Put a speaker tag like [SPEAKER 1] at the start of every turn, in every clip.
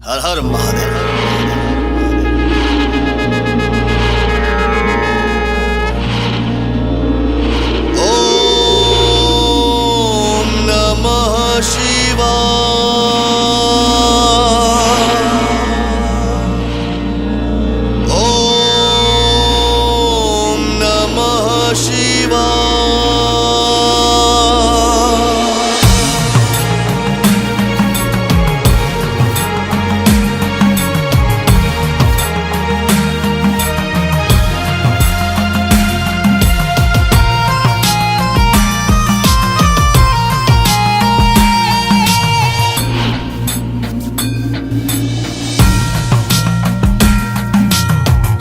[SPEAKER 1] हर हर महादेव। ओम नमः शिवाय। ओम नमः शिवाय।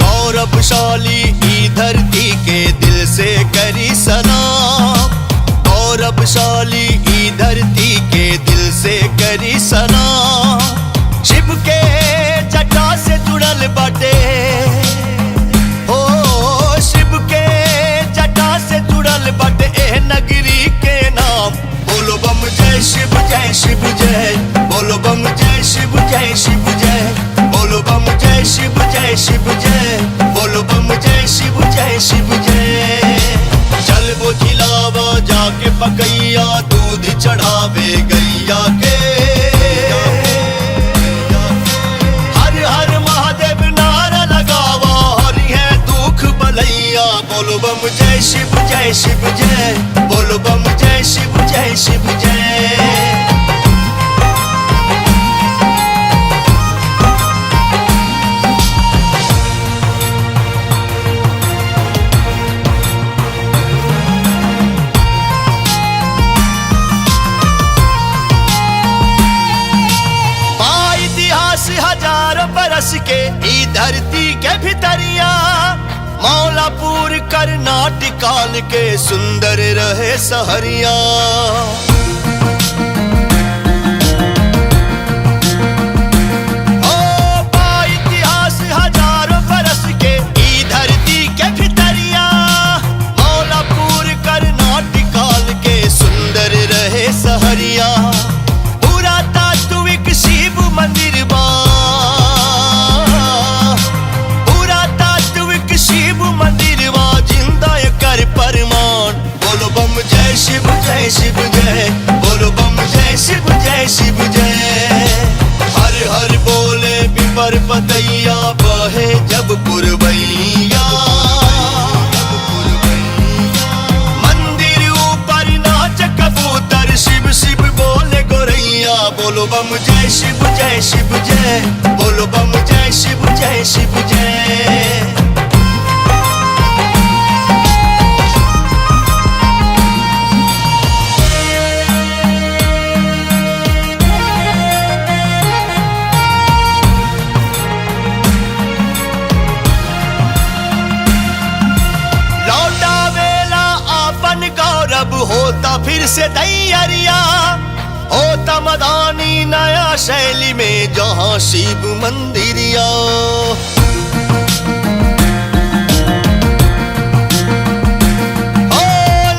[SPEAKER 1] गौरवशाली ई धरती के दिल से करी सलाम। गौरवशाली ई धरती के दिल से करी सलाम। शिव के जटा से जुड़ल बाटे, हो शिव के जटा से जुड़ल बाटे एह नगरी के नाम। बोलो बम जय शिव जय शिव जय। बोलो बम जय शिव जय शिव जय। बोलो बम जय शिव जय शिव जय। बोलो बम जय शिव जय शिव जय। चल वो खिलावा जाके पकैया, दूध चढ़ावे गैया के। हर हर महादेव नारा लगावा, हरि है दुख बलैया। बोलो बम जय शिव जय शिव जय। बोलो बम जय शिव जय शिव जय। हजारों बरस के ई धरती के भितरिया, मौलापुर कर्नाटक काल के सुंदर रहे सहरिया। ओ बा इतिहास हजारों बरस के ई धरती के भितरिया, मौलापुर कर्नाटक काल के सुंदर रहे सहरिया। पूरा तात्विक शिव मंदिर बा, शिव जय शिव जय। बोलो बम जय शिव जय शिव जय। हर हर बोले पिपर पतैया, बहे जब पुरवैया। मंदिर ऊपर नाच कबूतर, शिव शिव बोले गोरैया। बोलो बम जय शिव जय शिव जय। बोलो बम जय शिव जय शिव जय। होता फिर से तैयारिया, होता मदानी नया शैली में जहां शिव मंदिरिया। ओ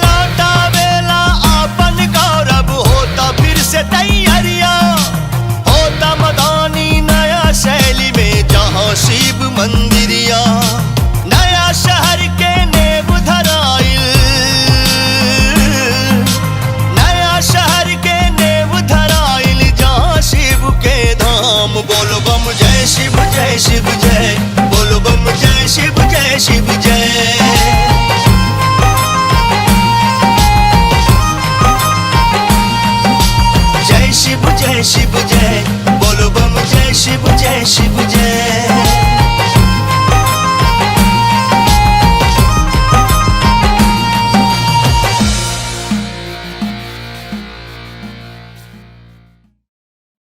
[SPEAKER 1] लौटा बेला आपन गौरव, होता फिर से तैयारिया, होता मदानी नया शैली में जहां शिव मंदिरिया। नया शहर के नेब धराइल, शहर के नेव धराइल जहाँ शिव के धाम। बोलो बम जय शिव जय शिव जय। बोलो बम जय शिव जय शिव जय। जय शिव जय शिव जय। बोलो बम जय शिव जय शिव जय।